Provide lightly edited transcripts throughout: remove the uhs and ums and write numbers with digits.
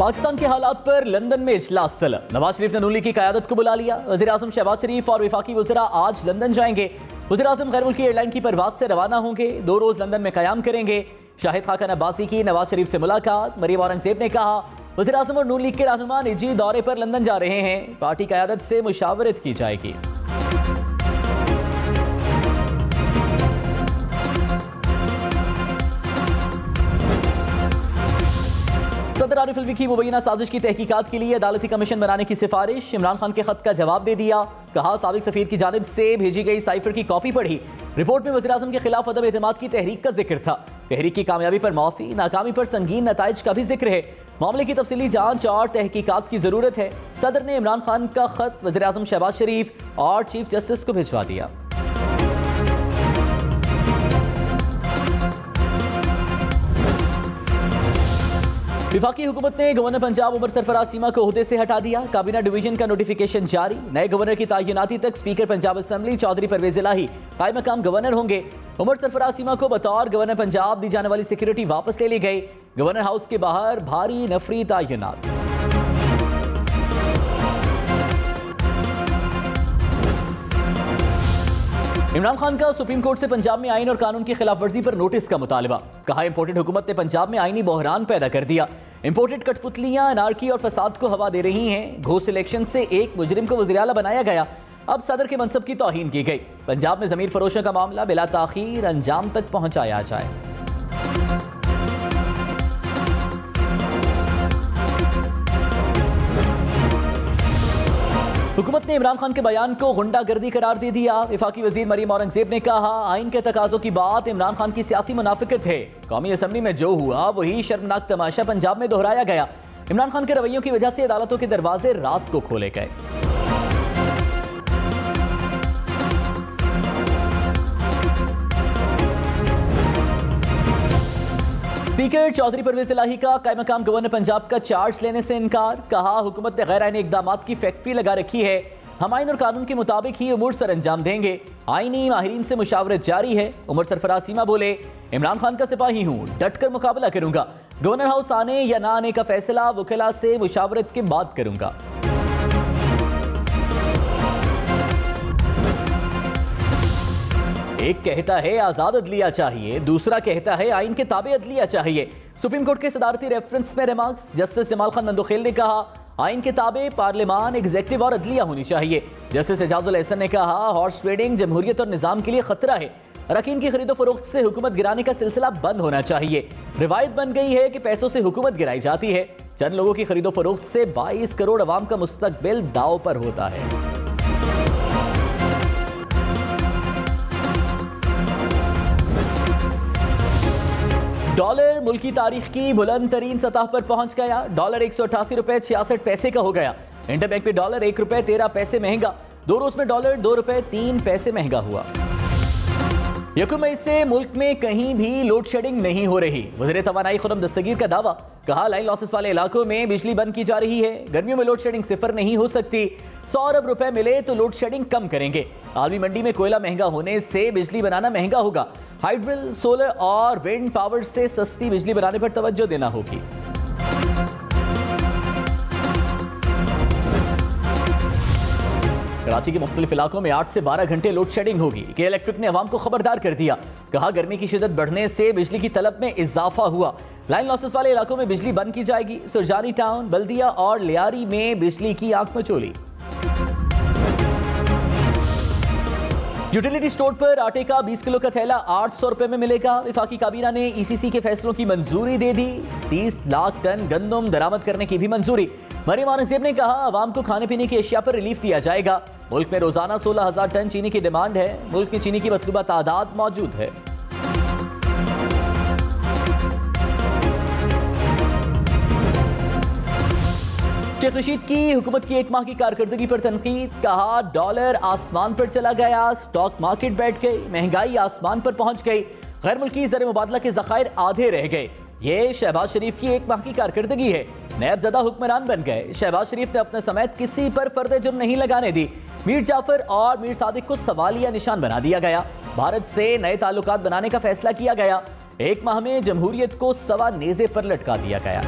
पाकिस्तान के हालात पर लंदन में इजलास तलब। नवाज शरीफ ने नून लीग की क़यादत को बुला लिया। वज़ीर आज़म शहबाज शरीफ और वफाकी वज़रा आज लंदन जाएंगे। वज़ीर आज़म गैर मुल्की एयरलाइन की परवाज से रवाना होंगे। 2 रोज लंदन में क़याम करेंगे। शाहिद खाकन अब्बासी की नवाज शरीफ से मुलाकात। मरीम औरंगज़ेब ने कहा वज़ीर आज़म और नून लीग के रहनुमा निजी दौरे पर लंदन जा रहे हैं। पार्टी क़यादत से मुशावरत की जाएगी। सदर आरिफ अलवी की मुबैना साजिश की तहकीकात के लिए अदालती कमीशन बनाने की सिफारिश। इमरान खान के खत का जवाब दे दिया। कहा साबिक सफीर की जानिब से भेजी गई साइफर की कॉपी पढ़ी। रिपोर्ट में वज़ीर आज़म के खिलाफ अदम एतमाद की तहरीक का जिक्र था। तहरीक की कामयाबी पर माफी, नाकामी पर संगीन नताइज का भी जिक्र है। मामले की तफसीली जांच और तहकीकात की जरूरत है। सदर ने इमरान खान का खत वज़ीर आज़म शहबाज शरीफ और चीफ जस्टिस को भिजवा दिया। विफाकी हुकूमत ने गवर्नर पंजाब उमर सरफराज चीमा को ओहदे से हटा दिया। काबीना डिवीजन का नोटिफिकेशन जारी। नए गवर्नर की तैनाती तक स्पीकर पंजाब असेंबली चौधरी परवेज इलाही कायम मकाम गवर्नर होंगे। उमर सरफराज चीमा को बतौर गवर्नर पंजाब दी जाने वाली सिक्योरिटी वापस ले ली गई। गवर्नर हाउस के बाहर भारी नफरी तैनात। इमरान खान का सुप्रीम कोर्ट से पंजाब में आईन और कानून की खिलाफ वर्जी पर नोटिस का मुतालबा। कहा इंपोर्टेड हुकूमत ने पंजाब में आईनी बहरान पैदा कर दिया। इंपोर्टेड कठपुतलियां अनारकी और फसाद को हवा दे रही हैं। घोष इलेक्शन से एक मुजरिम को वज़ीर आला बनाया गया। अब सदर के मनसब की तौहीन की गई। पंजाब में ज़मीर फरोशों का मामला बिला ताखीर अंजाम तक पहुंचाया जाए। हुकूमत ने इमरान खान के बयान को गुंडागर्दी करार दे दिया। वफाकी वजीर मरीम औरंगज़ेब ने कहा आइन के तकाज़ों की बात इमरान खान की सियासी मुनाफिकत है। कौमी असम्बली में जो हुआ वही शर्मनाक तमाशा पंजाब में दोहराया गया। इमरान खान के रवैयों की वजह से अदालतों के दरवाजे रात को खोले गए। स्पीकर चौधरी परवेज इलाही का कायम मकाम गवर्नर पंजाब का चार्ज लेने से इनकार। कहा हुकूमत ने गैर आईनी इक़दामात की फैक्ट्री लगा रखी है। हम आइन और कानून के मुताबिक ही उमूर सर अंजाम देंगे। आईनी माहिरीन से मुशावरत जारी है। उमर सरफराज चीमा बोले इमरान खान का सिपाही हूँ, डट कर मुकाबला करूंगा। गवर्नर हाउस आने या ना आने का फैसला वकीला से मुशावरत के बाद करूंगा। एक कहता है आजाद अदलिया चाहिए, दूसरा कहता है आइन के ताबे अदलिया चाहिए। सुप्रीम कोर्ट के सदारती रेफरेंस में रिमार्क्स। जस्टिस जमाल खान मंदोखेल ने कहा आइन के ताबे पार्लियामान, एग्जेक्टिव और अदलिया होनी चाहिए। जस्टिस एजाजुल एहसन ने कहा हॉर्स ट्रेडिंग जमहूरियत और निजाम के लिए खतरा है। अरकान की खरीदो फरोख्त से हुकूमत गिराने का सिलसिला बंद होना चाहिए। रिवायत बन गई है कि पैसों से हुकूमत गिराई जाती है। चंद लोगों की खरीदो फरोख्त से 22 करोड़ अवाम का मुस्तकबिल दाव पर होता है। डॉलर मुल्की तारीख की बुलंद तरीन सतह पर पहुंच गया। डॉलर 188 रुपए 66 पैसे का हो गया। इंटरबैंक में डॉलर 1 रुपए 13 पैसे महंगा। 2 रोज में डॉलर 2 रुपए 3 पैसे महंगा हुआ। 1 मई से मुल्क में कहीं भी लोड शेडिंग नहीं हो रही। वज़ीर तवानाई खुर्रम दस्तगीर का दावा। कहा लाइन लॉसेस वाले इलाकों में बिजली बंद की जा रही है। गर्मियों में लोड शेडिंग सिफर नहीं हो सकती। 100 अरब रुपए मिले तो लोड शेडिंग कम करेंगे। आलमी मंडी में कोयला महंगा होने से बिजली बनाना महंगा होगा। हाइड्रल, सोलर और विंड पावर से सस्ती बिजली बनाने पर तवज्जो देना होगी। कराची के मुख्तलिफ इलाकों में 8 से 12 घंटे लोड शेडिंग होगी। के इलेक्ट्रिक ने अवाम को खबरदार कर दिया। कहा गर्मी की शिद्दत बढ़ने से बिजली की तलब में इजाफा हुआ। लाइन लॉसेस वाले इलाकों में बिजली बंद की जाएगी। सुरजानी टाउन, बल्दिया और लियारी में बिजली की आंख मचोली। यूटिलिटी स्टोर पर आटे का 20 किलो का थैला 800 रुपए में मिलेगा। वफाकी काबीना ने ईसीसी के फैसलों की मंजूरी दे दी। 30 लाख टन गंदम दरामद करने की भी मंजूरी। मरीम औरंगज़ेब ने कहा आवाम को खाने पीने की अशिया पर रिलीफ दिया जाएगा। मुल्क में रोजाना 16,000 टन चीनी की डिमांड है। मुल्क में चीनी की मतलूबा तादाद मौजूद है। शेख रशीद की हुकूमत की 1 माह की कारकर्दगी पर तनकीद। कहा डॉलर आसमान पर चला गया, स्टॉक मार्केट बैठ गई, महंगाई आसमान पर पहुंच गई, गैर मुल्की ज़र मुबादला के ज़खायर आधे रह गए। ये शहबाज शरीफ की 1 माह की कारकर्दगी है। नैब ज़दा हुक्मरान बन गए। शहबाज शरीफ ने अपने समेत किसी पर फर्द जुर्म नहीं लगाने दी। मीर जाफर और मीर सादिक को सवालिया निशान बना दिया गया। भारत से नए ताल्लुकात बनाने का फैसला किया गया। 1 माह में जमहूरियत को सवा नेज़े पर लटका दिया गया।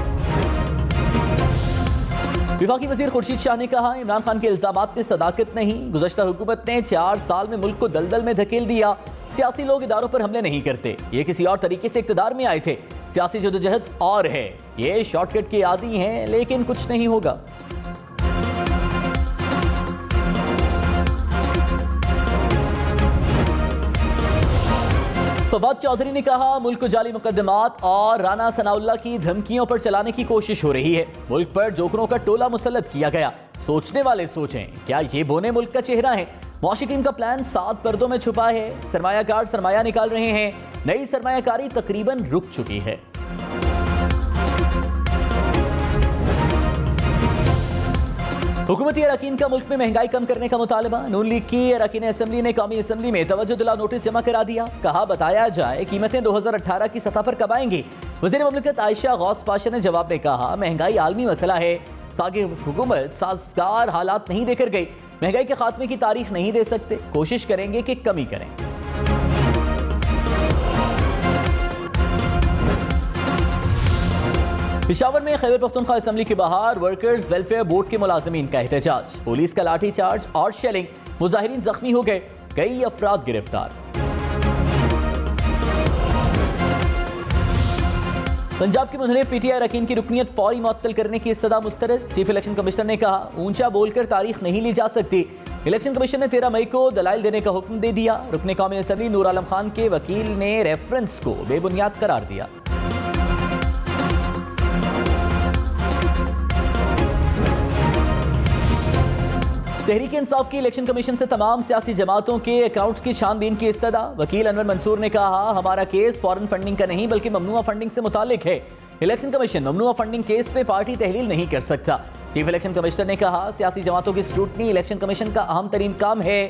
विफाकी वजीर खुर्शीद शाह ने कहा, इमरान खान के इल्जामात में सदाकत नहीं। गुज़श्ता हुकूमत ने 4 साल में मुल्क को दलदल में धकेल दिया। सियासी लोग इदारों पर हमले नहीं करते, ये किसी और तरीके से इक़्तिदार में आए थे। सियासी जदोजहद और है, ये शॉर्टकट के आदी हैं, लेकिन कुछ नहीं होगा। फवाद चौधरी ने कहा, मुल्क को जाली मुकदमात और राना सनाउल्लाह की धमकियों पर चलाने की कोशिश हो रही है। मुल्क पर जोकरों का टोला मुसल्लत किया गया। सोचने वाले सोचें, क्या ये बोने मुल्क का चेहरा है? मौशी टीम का प्लान 7 पर्दों में छुपा है। सरमायाकार सरमाया निकाल रहे हैं। नई सरमायाकारी तकरीबन रुक चुकी है। हुकूमती अरकान का मुल्क में महंगाई कम करने का मुतालबा। नून लीग की अरकान असम्बली ने कौमी असम्बली में तवज्जो दिला नोटिस जमा करा दिया। कहा, बताया जाए कीमतें 2018 की सतह पर कब आएंगी। वज़ीर मुमलिकत आयशा गौस पाशा ने जवाब में कहा, महंगाई आलमी मसला है। सागी हुकूमत साजगार हालात नहीं देकर गई। महंगाई के खात्मे की तारीख नहीं दे सकते, कोशिश करेंगे कि कमी करें। पेशावर में खैबर पख्तूनख्वा असम्बली के बाहर वर्कर्स वेलफेयर बोर्ड के मुलाजिमीन का एहतजाज। पुलिस का लाठी चार्ज और शेलिंग, मुजाहिरीन जख्मी हो गए, कई अफराद गिरफ्तार। पंजाब के मुंहरे पीटीआई अरकान की रुकनियत फौरी मुअत्तल करने की इस्तदा मुस्तरद। चीफ इलेक्शन कमिश्नर ने कहा, ऊंचा बोलकर तारीख नहीं ली जा सकती। इलेक्शन कमीशन ने 13 मई को दलाइल देने का हुक्म दे दिया। रुकने कौमी असम्बली नूर आलम खान के वकील ने रेफरेंस को बेबुनियाद करार दिया। तहरीक इंसाफ की इलेक्शन कमीशन से तमाम सियासी जमातों के अकाउंट्स की छानबीन की इस्तदा। वकील अनवर मंसूर ने कहा, हमारा केस फॉरेन फंडिंग का नहीं बल्कि ममनुआ फंडिंग से मुतालिक है। इलेक्शन कमीशन ममनुआ फंडिंग केस पे पार्टी तहलील नहीं कर सकता। चीफ इलेक्शन कमिश्नर ने कहा, सियासी जमातों की स्क्रूटनी इलेक्शन कमीशन का अहम तरीन काम है।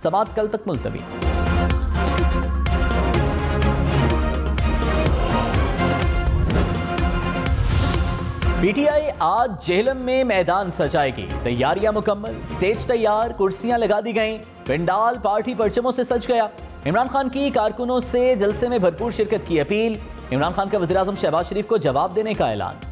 समाअत कल तक मुलतवी। पीटीआई आज जेहलम में मैदान सजाएगी। तैयारियां मुकम्मल, स्टेज तैयार, कुर्सियां लगा दी गईं, पंडाल पार्टी परचमों से सज गया। इमरान खान की कारकुनों से जलसे में भरपूर शिरकत की अपील। इमरान खान का वज़ीर आज़म शहबाज शरीफ को जवाब देने का ऐलान।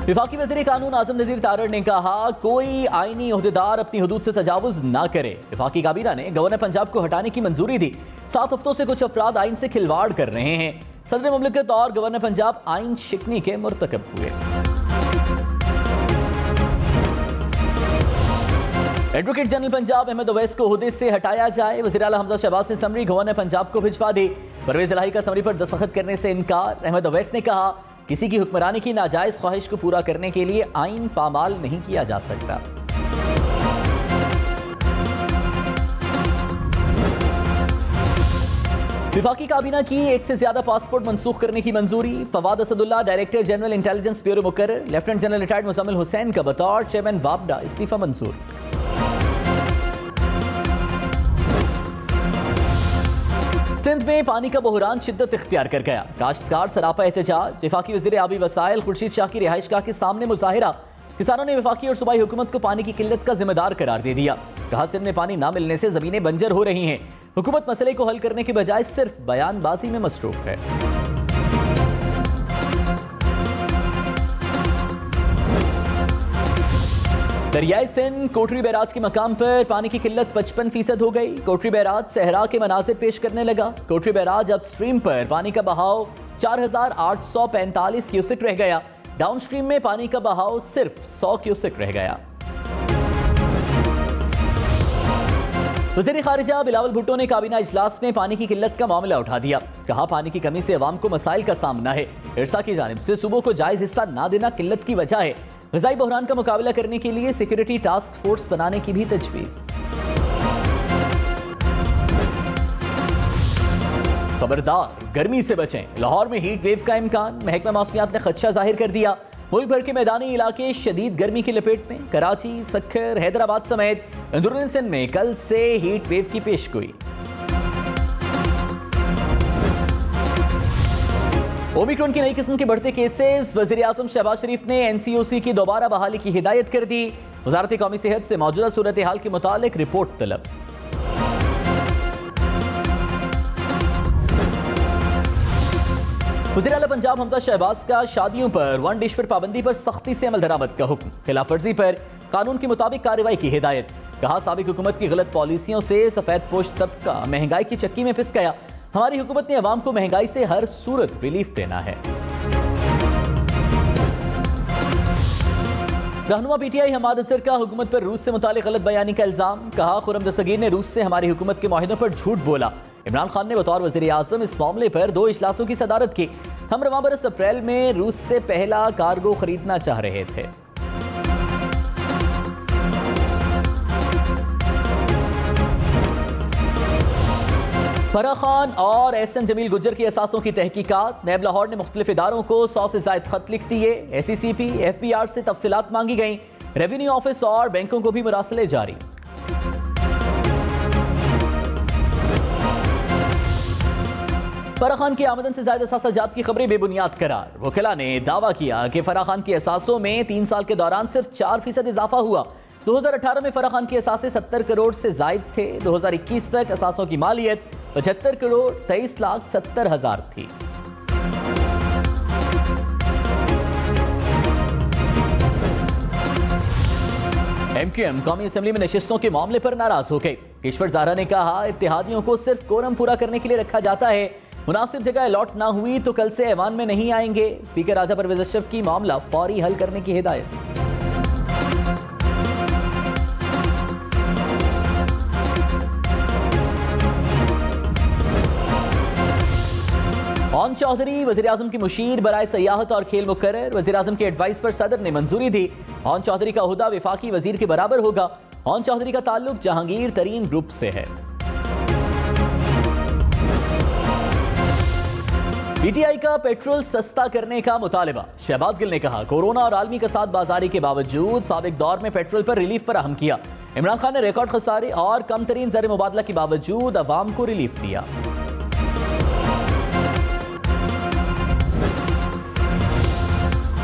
विफाकी वज़ीर कानून आज़म नज़ीर तारड़ ने कहा, कोई आईनी ओहदेदार अपनी हुदूद से तजावुज ना करे। विफाकी काबीना ने गवर्नर पंजाब को हटाने की मंजूरी दी। 7 हफ्तों से कुछ अफराद आइन से खिलवाड़ कर रहे हैं। सदर मुमलिकत और गवर्नर पंजाब आइन शिकनी के मुर्तकब हुए। एडवोकेट जनरल पंजाब अहमद ओवैस को ओहदे से हटाया जाए। वज़ीर आला हमजा शहबाज ने समरी गवर्नर पंजाब को भिजवा दी। परवेज इलाही का समरी पर दस्तखत करने से इनकार। अहमद ओवैस ने कहा, किसी की हुक्मरानी की नाजायज ख्वाहिश को पूरा करने के लिए आइन पामाल नहीं किया जा सकता। विफाकी काबीना की 1 से ज्यादा पासपोर्ट मंसूख करने की मंजूरी। Fawad Asadullah director general intelligence bureau मुकर्रर। Lieutenant general retired Muzammil Hussain का बतौर चेयरमैन वापडा इस्तीफा मंजूर। सिंध में पानी का बहरान शिद्दत इख्तियार कर गया। काश्तकार सरापा एहतजाज। वफाकी वज़ीर आबी वसाइल खुर्शीद शाह की रिहाइशगाह के सामने मुजाहिरा। किसानों ने वफाकी और सूबाई हुकूमत को पानी की किल्लत का जिम्मेदार करार दे दिया। कहा, सिंध में पानी न मिलने से जमीनें बंजर हो रही हैं। हुकूमत मसले को हल करने के बजाय सिर्फ बयानबाजी में मसरूफ है। दरियाई सिंध कोटरी बैराज के मकाम पर पानी की किल्लत 55% हो गई। कोटरी बैराज सहरा के मनाजिर पेश करने लगा। कोटरी बैराज अप स्ट्रीम पर पानी का बहाव 4845 क्यूसेक रह गया। डाउन स्ट्रीम में पानी का बहाव सिर्फ 100 क्यूसेक रह गया। वज़ीर खारिजा बिलावल भुट्टो ने काबीना इजलास में पानी की किल्लत का मामला उठा दिया। कहा, पानी की कमी से अवाम को मसाइल का सामना है। इरसा की जानिब से सूबों को जायज हिस्सा ना देना किल्लत की वजह है। ग़िज़ाई बहरान का मुकाबला करने के लिए सिक्योरिटी टास्क फोर्स बनाने की भी तजवीज़। खबरदार, गर्मी से बचें। लाहौर में हीट वेव का इम्कान। महकमा मौसमियात ने खदशा जाहिर कर दिया। मुल्क भर के मैदानी इलाके शदीद गर्मी की लपेट में। कराची, सक्खर, हैदराबाद समेत अंदरूनी सिंध में कल से हीट वेव की पेशगोई। ओमिक्रॉन की नई किस्म के बढ़ते केसेस। वज़ीर आज़म शहबाज शरीफ ने NCOC की दोबारा बहाली की हिदायत कर दी। वज़ारत कौमी सेहत से मौजूदा सूरत हाल के मुतालिक रिपोर्ट तलब। वज़ीर आला पंजाब हमजा शहबाज का शादियों पर वन डिश पर पाबंदी पर सख्ती से अमल दरामद का हुक्म। खिलाफ वर्जी पर कानून के मुताबिक कार्रवाई की हिदायत। कहा साबिक हुकूमत की गलत पॉलिसियों से सफेद पोश तबका महंगाई की चक्की में पिस गया। हमारी हुकूमत ने अवाम को महंगाई से हर सूरत रिलीफ देना है। रहनुमा पीटीआई हमाद अजहर का हुकूमत पर रूस से मुतालिक गलत बयानी का इल्जाम। कहा खुर्रम दस्तगीर ने रूस से हमारी हुकूमत के मुआहिदों पर झूठ बोला। इमरान खान ने बतौर वज़ीर आज़म इस मामले पर 2 इजलासों की सदारत की। हम रवां बरस अप्रैल में रूस से पहला कार्गो खरीदना चाह रहे थे। फराह खान और एहसन जमील गुज्जर की असासों की तहकीकात। नैब लाहौर ने मुख्तलिफ इदारों को 100 से ज़ायद खत लिख दिए। SECP FBR से तफसीलात मांगी गई। रेवेन्यू ऑफिस और बैंकों को भी मुरासले जारी। फराह खान की आमदन से ज़ायद असासाजात की खबरें बेबुनियाद करार। वकीला ने दावा किया कि फराह खान की असासों में 3 साल के दौरान सिर्फ 4% इजाफा हुआ। 2018 में फराह खान की असासे 70 करोड़ से जायद थे। 2021 तक असासों की मालियत 75 करोड़ 23,70,000 थी। MQM कौमी असेंबली में नशिस्तों के मामले पर नाराज हो गए। किश्वर ज़ाहरा ने कहा इत्तेहादियों को सिर्फ कोरम पूरा करने के लिए रखा जाता है। मुनासिब जगह अलॉट ना हुई तो कल से ऐवान में नहीं आएंगे। स्पीकर राजा परवेज अशरफ की मामला फौरी हल करने की हिदायत। ओन चौधरी वज़ीर आज़म की मुशीर बराए सयाहत और खेल मुकर्रर। वज़ीर आज़म के एडवाइस पर सदर ने मंजूरी दी। ओन चौधरी का ओहदा वफाकी वज़ीर के बराबर होगा। ओन चौधरी का ताल्लुक जहांगीर तरीन ग्रुप से है। पीटीआई का पेट्रोल सस्ता करने का मुतालबा। शहबाज गिल ने कहा कोरोना और आलमी कसाद बाजारी के बावजूद साबिक दौर में पेट्रोल पर रिलीफ फराहम किया। इमरान खान ने रिकॉर्ड खसारे और कम तरीन ज़र मुबादला के बावजूद अवाम को रिलीफ दिया।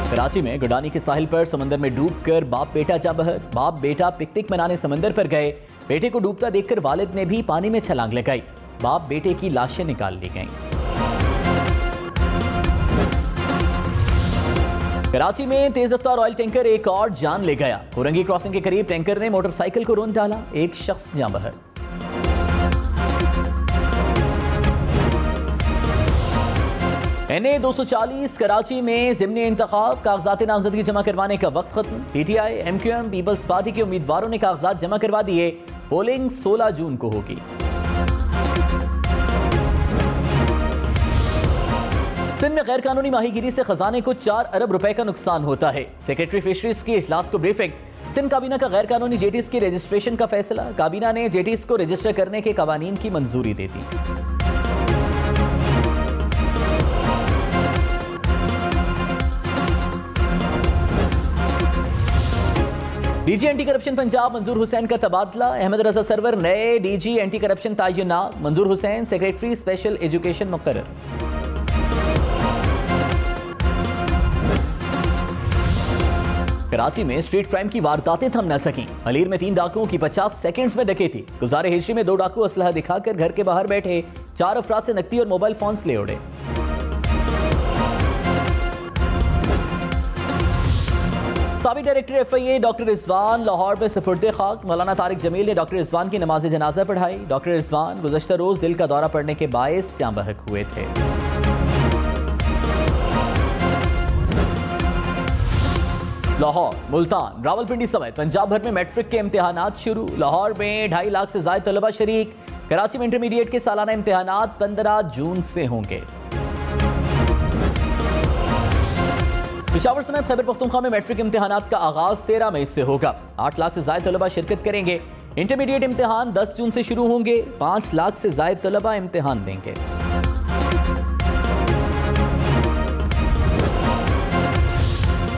कराची में गुडानी के साहिल पर समंदर में डूबकर बाप बेटा जा बहर। बाप बेटा पिकनिक मनाने समंदर पर गए। बेटे को डूबता देखकर वालिद ने भी पानी में छलांग लगाई। बाप बेटे की लाशें निकाल ली गईं। कराची में तेज रफ्तार ऑयल टैंकर एक और जान ले गया। कुरंगी क्रॉसिंग के करीब टैंकर ने मोटरसाइकिल को रौंद डाला। एक शख्स जान बहर। NA 240 कराची में ज़िम्नी इंतखाब कागजात नामजदगी जमा करवाने का वक्त खत्म। PTI MQM पीपल्स पार्टी के उम्मीदवारों ने कागजात जमा करवा दिए। पोलिंग 16 जून को होगी। सिंध में गैर कानूनी माहीगिरी से खजाने को 4 अरब रुपए का नुकसान होता है। सेक्रेटरी फिशरीज की इजलास को ब्रीफिंग। सिंध काबीना का गैर कानूनी जेटीज की रजिस्ट्रेशन का फैसला। काबीना ने जेटीज को रजिस्टर करने के कवानीन की मंजूरी दे दी। DG एंटी करप्शन पंजाब मंजूर हुसैन का तबादला। अहमद रजा सरवर नए DG एंटी करप्शन तायुनात। मंजूर हुसैन सेक्रेटरी स्पेशल एजुकेशन मुकर्रर। कराची में स्ट्रीट क्राइम की वारदातें थम न सकी। हलीर में 3 डाकुओं की 50 सेकंड्स में डकैती। गुजारे हिस्ट्री में 2 डाकू असलहा दिखाकर घर के बाहर बैठे। 4 अफराद से नकदी और मोबाइल फोन्स ले उड़े। साबिक director FIA doctor Rizwan Lahore में सुपुर्दे खाक। मौलाना तारिक जमील ने डॉक्टर रिजवान की नमाज जनाजा पढ़ाई। डॉक्टर रिजवान गुज़श्ता रोज दिल का दौरा पड़ने के बायस जान बहक हुए थे। लाहौर, मुल्तान, रावलपिंडी समेत पंजाब भर में मैट्रिक के इम्तिहानात शुरू। लाहौर में 2.5 लाख से ज़ायद तलबा शरीक। कराची में इंटरमीडिएट के सालाना इम्तिहानात 15 जून से होंगे। पेशावर समेत खैबर पख्तूनख्वा में मैट्रिक इम्तिहानात का आगाज 13 मई से होगा। 8 लाख से ज़ायद तलबा शिरकत करेंगे। इंटरमीडिएट इम्तिहान 10 जून से शुरू होंगे। 5 लाख से ज़ायद तलबा इम्तिहान देंगे।